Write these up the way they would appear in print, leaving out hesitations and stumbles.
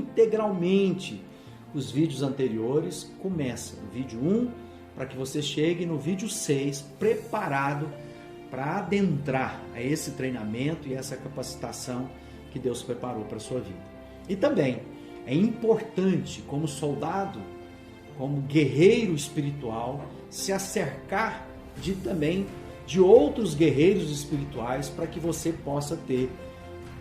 integralmente os vídeos anteriores. Começa no vídeo 1, para que você chegue no vídeo 6 preparado para adentrar a esse treinamento e essa capacitação que Deus preparou para a sua vida. E também é importante, como soldado, como guerreiro espiritual, se acercar de outros guerreiros espirituais para que você possa ter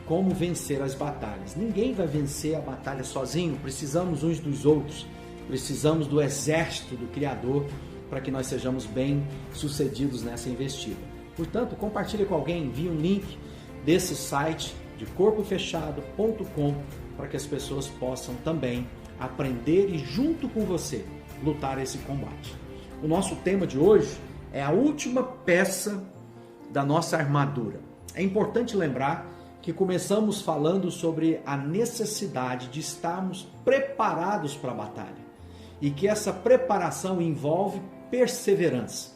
como vencer as batalhas. Ninguém vai vencer a batalha sozinho, precisamos uns dos outros, precisamos do exército do Criador para que nós sejamos bem sucedidos nessa investida. Portanto, compartilhe com alguém, envie um link desse site de corpofechado.com para que as pessoas possam também aprender e junto com você lutar esse combate. O nosso tema de hoje é a última peça da nossa armadura. É importante lembrar que começamos falando sobre a necessidade de estarmos preparados para a batalha e que essa preparação envolve perseverança.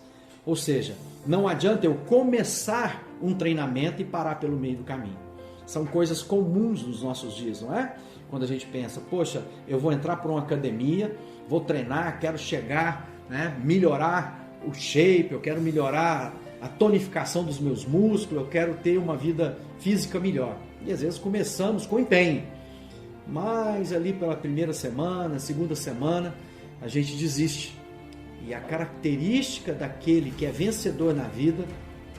Ou seja, não adianta eu começar um treinamento e parar pelo meio do caminho. São coisas comuns nos nossos dias, não é? Quando a gente pensa, poxa, eu vou entrar para uma academia, vou treinar, quero chegar, melhorar o shape, eu quero melhorar a tonificação dos meus músculos, eu quero ter uma vida física melhor. E às vezes começamos com empenho, mas ali pela primeira semana, segunda semana, a gente desiste. E a característica daquele que é vencedor na vida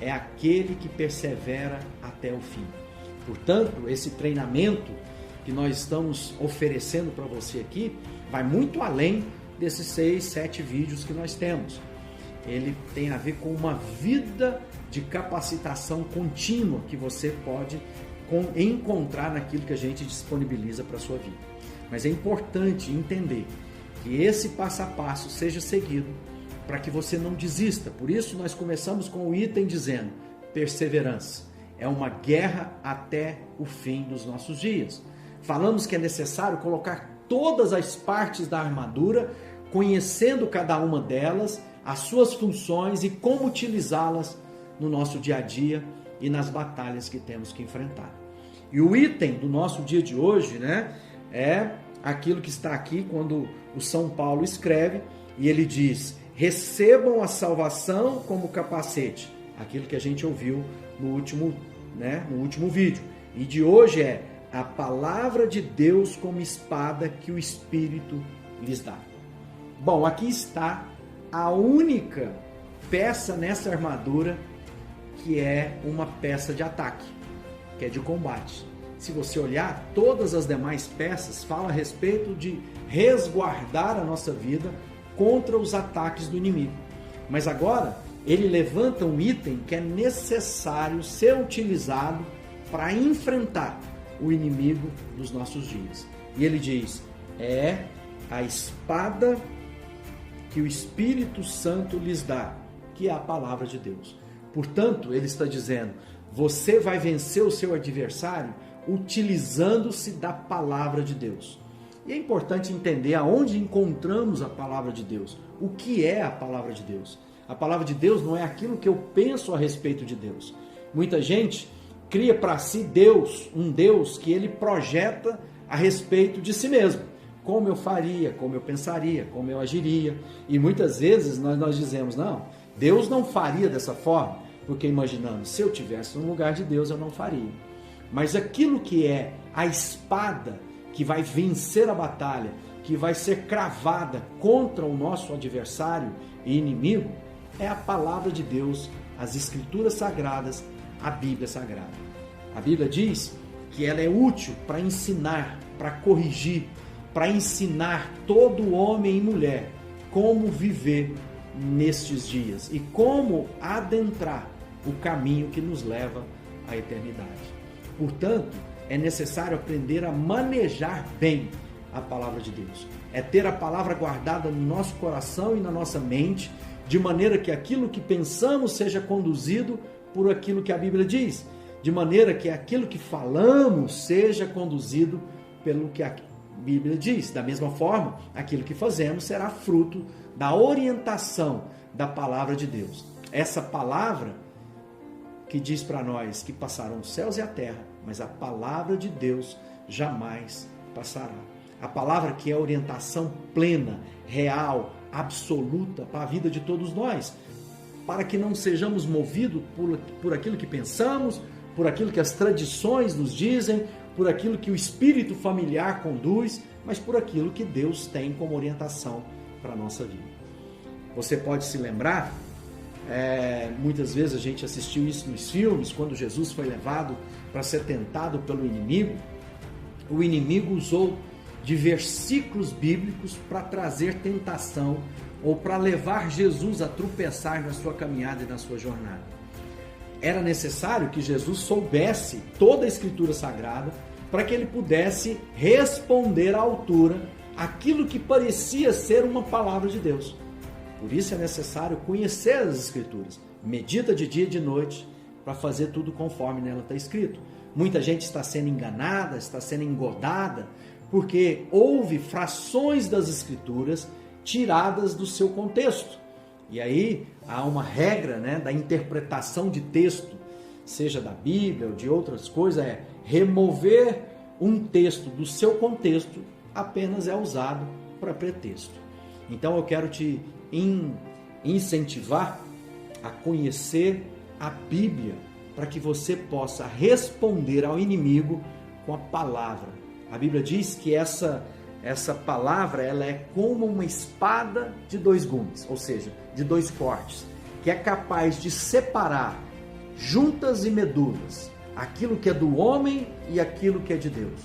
é aquele que persevera até o fim. Portanto, esse treinamento que nós estamos oferecendo para você aqui vai muito além desses 6, 7 vídeos que nós temos. Ele tem a ver com uma vida de capacitação contínua que você pode encontrar naquilo que a gente disponibiliza para a sua vida. Mas é importante entender que esse passo a passo seja seguido para que você não desista. Por isso nós começamos com o item dizendo perseverança. É uma guerra até o fim dos nossos dias. Falamos que é necessário colocar todas as partes da armadura, conhecendo cada uma delas, as suas funções e como utilizá-las no nosso dia a dia e nas batalhas que temos que enfrentar. E o item do nosso dia de hoje, é aquilo que está aqui quando o São Paulo escreve e ele diz: recebam a salvação como capacete. Aquilo que a gente ouviu no último vídeo. E de hoje é a palavra de Deus como espada que o Espírito lhes dá. Bom, aqui está a única peça nessa armadura que é uma peça de ataque, que é de combate. Se você olhar, todas as demais peças falam a respeito de resguardar a nossa vida contra os ataques do inimigo. Mas agora, ele levanta um item que é necessário ser utilizado para enfrentar o inimigo dos nossos dias. E ele diz, é a espada que o Espírito Santo lhes dá, que é a palavra de Deus. Portanto, ele está dizendo, você vai vencer o seu adversário utilizando-se da palavra de Deus. E é importante entender aonde encontramos a palavra de Deus. O que é a palavra de Deus? A palavra de Deus não é aquilo que eu penso a respeito de Deus. Muita gente cria para si Deus, um Deus que ele projeta a respeito de si mesmo. Como eu faria, como eu pensaria, como eu agiria. E muitas vezes nós dizemos, não, Deus não faria dessa forma, porque imaginamos, se eu tivesse no lugar de Deus, eu não faria. Mas aquilo que é a espada que vai vencer a batalha, que vai ser cravada contra o nosso adversário e inimigo, é a palavra de Deus, as Escrituras Sagradas, a Bíblia Sagrada. A Bíblia diz que ela é útil para ensinar, para corrigir, para ensinar todo homem e mulher como viver nestes dias e como adentrar o caminho que nos leva à eternidade. Portanto, é necessário aprender a manejar bem a palavra de Deus. É ter a palavra guardada no nosso coração e na nossa mente, de maneira que aquilo que pensamos seja conduzido por aquilo que a Bíblia diz, de maneira que aquilo que falamos seja conduzido pelo que a Bíblia diz. Da mesma forma, aquilo que fazemos será fruto da orientação da palavra de Deus. Essa palavra que diz para nós que passarão os céus e a terra, mas a palavra de Deus jamais passará. A palavra que é orientação plena, real, absoluta para a vida de todos nós, para que não sejamos movidos por aquilo que pensamos, por aquilo que as tradições nos dizem, por aquilo que o espírito familiar conduz, mas por aquilo que Deus tem como orientação para a nossa vida. Você pode se lembrar, muitas vezes a gente assistiu isso nos filmes, quando Jesus foi levado para ser tentado pelo inimigo, o inimigo usou de versículos bíblicos para trazer tentação ou para levar Jesus a tropeçar na sua caminhada e na sua jornada. Era necessário que Jesus soubesse toda a Escritura Sagrada para que ele pudesse responder à altura aquilo que parecia ser uma palavra de Deus. Por isso é necessário conhecer as Escrituras. Medita de dia e de noite para fazer tudo conforme nela está escrito. Muita gente está sendo enganada, está sendo engodada, porque houve frações das Escrituras tiradas do seu contexto. E aí há uma regra, da interpretação de texto, seja da Bíblia ou de outras coisas, remover um texto do seu contexto apenas é usado para pretexto. Então eu quero te incentivar a conhecer a Bíblia para que você possa responder ao inimigo com a palavra. A Bíblia diz que essa palavra ela é como uma espada de dois gumes, ou seja, de dois cortes, que é capaz de separar juntas e medulas aquilo que é do homem e aquilo que é de Deus.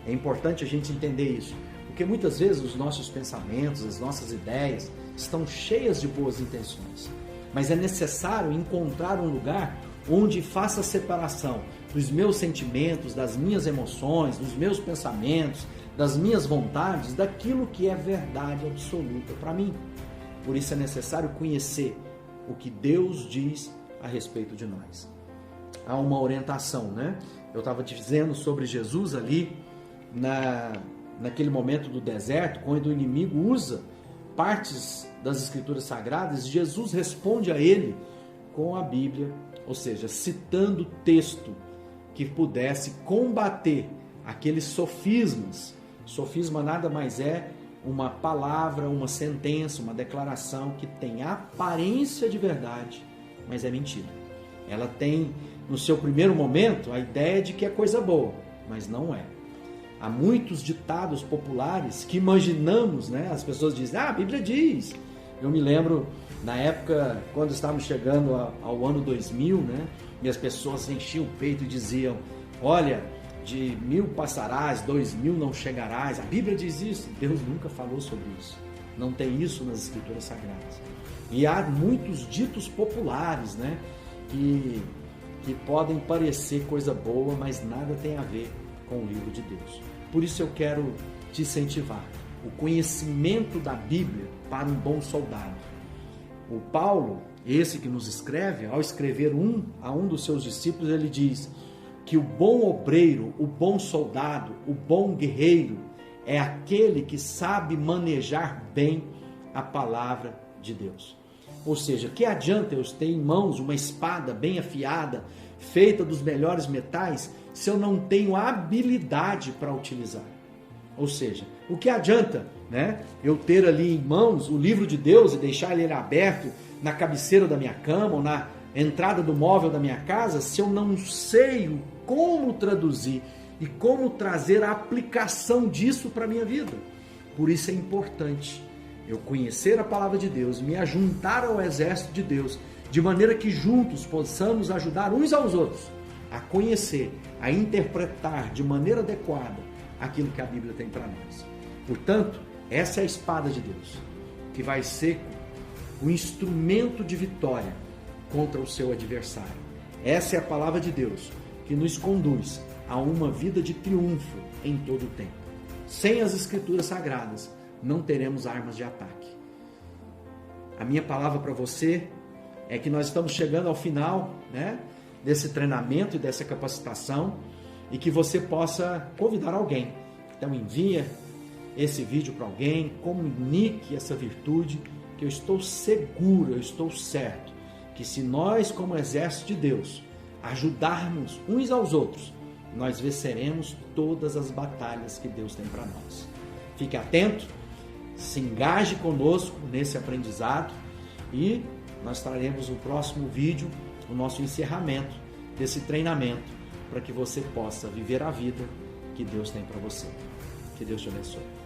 É importante a gente entender isso, porque muitas vezes os nossos pensamentos, as nossas ideias estão cheias de boas intenções, mas é necessário encontrar um lugar onde faça a separação dos meus sentimentos, das minhas emoções, dos meus pensamentos, das minhas vontades, daquilo que é verdade absoluta para mim. Por isso é necessário conhecer o que Deus diz a respeito de nós. Há uma orientação, Eu estava dizendo sobre Jesus ali, naquele momento do deserto, quando o inimigo usa partes das Escrituras Sagradas, Jesus responde a ele com a Bíblia, ou seja, citando texto que pudesse combater aqueles sofismas. Sofisma nada mais é uma palavra, uma sentença, uma declaração que tem aparência de verdade, mas é mentira. Ela tem, no seu primeiro momento, a ideia de que é coisa boa, mas não é. Há muitos ditados populares que imaginamos, As pessoas dizem, a Bíblia diz. Eu me lembro, na época, quando estávamos chegando ao ano 2000, E as pessoas enchiam o peito e diziam, olha, de 1000 passarás, 2000 não chegarás. A Bíblia diz isso. Deus nunca falou sobre isso. Não tem isso nas Escrituras Sagradas. E há muitos ditos populares, que podem parecer coisa boa, mas nada tem a ver com o livro de Deus. Por isso eu quero te incentivar. O conhecimento da Bíblia para um bom soldado. O Paulo, esse que nos escreve, ao escrever a um dos seus discípulos, ele diz que o bom obreiro, o bom soldado, o bom guerreiro é aquele que sabe manejar bem a palavra de Deus. Ou seja, que adianta eu ter em mãos uma espada bem afiada, feita dos melhores metais, se eu não tenho habilidade para utilizar? Ou seja, o que adianta, eu ter ali em mãos o livro de Deus e deixar ele aberto na cabeceira da minha cama ou na entrada do móvel da minha casa, se eu não sei como traduzir e como trazer a aplicação disso para a minha vida? Por isso é importante eu conhecer a palavra de Deus, me ajuntar ao exército de Deus, de maneira que juntos possamos ajudar uns aos outros a conhecer, a interpretar de maneira adequada aquilo que a Bíblia tem para nós. Portanto, essa é a espada de Deus, que vai ser o instrumento de vitória contra o seu adversário. Essa é a palavra de Deus, que nos conduz a uma vida de triunfo em todo o tempo. Sem as Escrituras Sagradas, não teremos armas de ataque. A minha palavra para você é que nós estamos chegando ao final, desse treinamento e dessa capacitação, e que você possa convidar alguém. Então envia esse vídeo para alguém, comunique essa virtude, que eu estou seguro, eu estou certo, que se nós como exército de Deus ajudarmos uns aos outros, nós venceremos todas as batalhas que Deus tem para nós. Fique atento, se engaje conosco nesse aprendizado e nós traremos no próximo vídeo o nosso encerramento desse treinamento para que você possa viver a vida que Deus tem para você. Que Deus te abençoe.